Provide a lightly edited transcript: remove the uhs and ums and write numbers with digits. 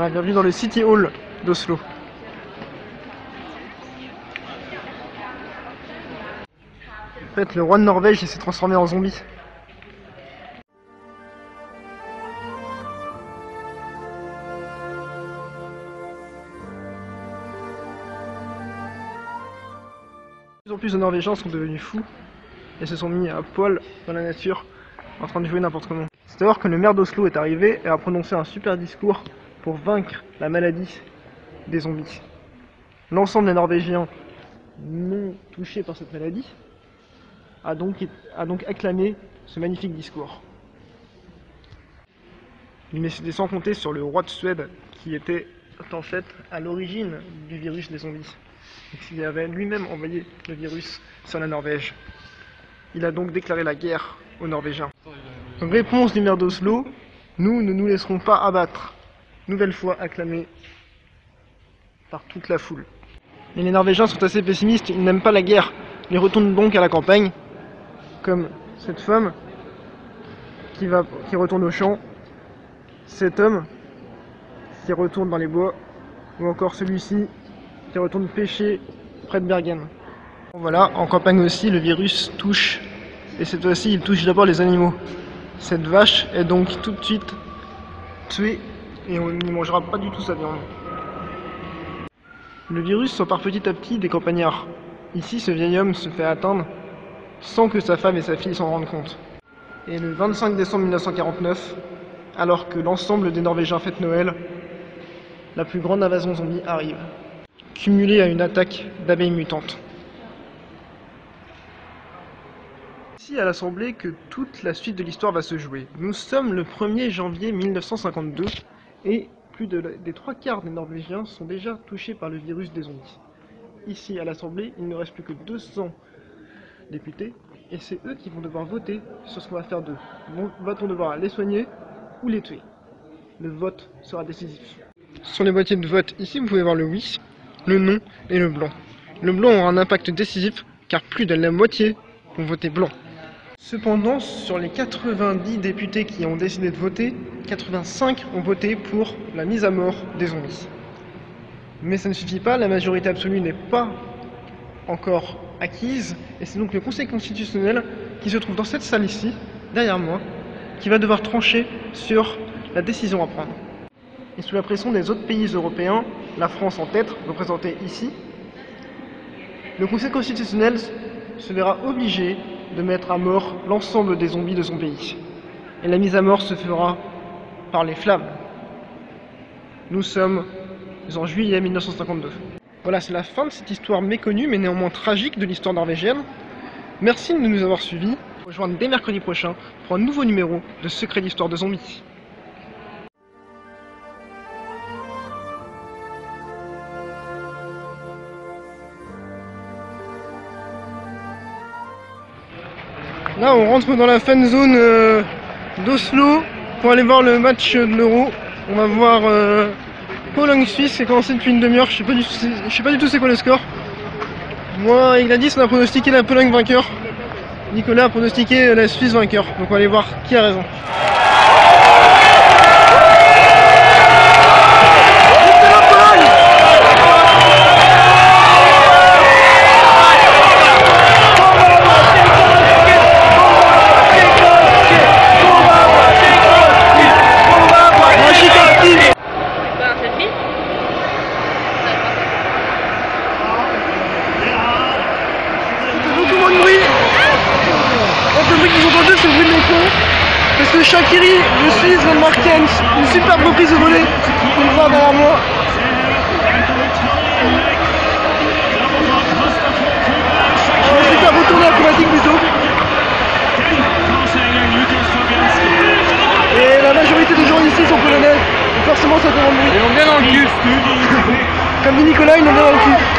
Voilà, bienvenue dans le City Hall d'Oslo. En fait, le roi de Norvège il s'est transformé en zombie. De plus en plus de Norvégiens sont devenus fous et se sont mis à poil dans la nature en train de jouer n'importe comment. C'est alors que le maire d'Oslo est arrivé et a prononcé un super discours pour vaincre la maladie des zombies. L'ensemble des Norvégiens non touchés par cette maladie a donc acclamé ce magnifique discours. Mais c'était sans compter sur le roi de Suède qui était en fait à l'origine du virus des zombies. Il avait lui-même envoyé le virus sur la Norvège. Il a donc déclaré la guerre aux Norvégiens. Réponse du maire d'Oslo, nous ne nous laisserons pas abattre. Nouvelle fois acclamé par toute la foule. Mais les Norvégiens sont assez pessimistes, ils n'aiment pas la guerre. Ils retournent donc à la campagne, comme cette femme qui retourne au champ, cet homme qui retourne dans les bois, ou encore celui-ci qui retourne pêcher près de Bergen. Voilà, en campagne aussi, le virus touche, et cette fois-ci, il touche d'abord les animaux. Cette vache est donc tout de suite tuée, et on n'y mangera pas du tout sa viande. Le virus s'empare petit à petit des campagnards. Ici, ce vieil homme se fait atteindre sans que sa femme et sa fille s'en rendent compte. Et le 25 décembre 1949, alors que l'ensemble des Norvégiens fêtent Noël, la plus grande invasion zombie arrive, cumulée à une attaque d'abeilles mutantes. Ici à l'Assemblée que toute la suite de l'histoire va se jouer. Nous sommes le 1er janvier 1952 et plus des 3/4 des Norvégiens sont déjà touchés par le virus des zombies. Ici à l'Assemblée, il ne reste plus que 200 députés et c'est eux qui vont devoir voter sur ce qu'on va faire d'eux. Va-t-on devoir les soigner ou les tuer? Le vote sera décisif. Sur les boîtiers de vote, ici vous pouvez voir le oui, le non et le blanc. Le blanc aura un impact décisif car plus de la moitié vont voter blanc. Cependant, sur les 90 députés qui ont décidé de voter, 85 ont voté pour la mise à mort des zombies. Mais ça ne suffit pas, la majorité absolue n'est pas encore acquise, et c'est donc le Conseil constitutionnel qui se trouve dans cette salle ici, derrière moi, qui va devoir trancher sur la décision à prendre. Et sous la pression des autres pays européens, la France en tête, représentée ici, le Conseil constitutionnel se verra obligé de mettre à mort l'ensemble des zombies de son pays. Et la mise à mort se fera par les flammes. Nous sommes en juillet 1952. Voilà, c'est la fin de cette histoire méconnue mais néanmoins tragique de l'histoire norvégienne. Merci de nous avoir suivis. Rejoindre dès mercredi prochain pour un nouveau numéro de Secrets d'Histoire de Zombies. Là, on rentre dans la fan zone d'Oslo pour aller voir le match de l'Euro. On va voir Pologne-Suisse, c'est commencé depuis une demi-heure, je sais pas du tout c'est quoi le score. Moi et Gladys, on a pronostiqué la Pologne vainqueur. Nicolas a pronostiqué la Suisse vainqueur. Donc on va aller voir qui a raison. Parce que Shaqiri, le Suisse, vient de marquer une superbe reprise de volée. Vous pouvez le voir derrière moi. Un super retourné acrobatique plutôt. Et la majorité des gens ici sont polonais. Donc forcément ça fait un bruit. Ils ont bien dans le cul. Comme dit Nicolas, ils l'ont bien dans le cul.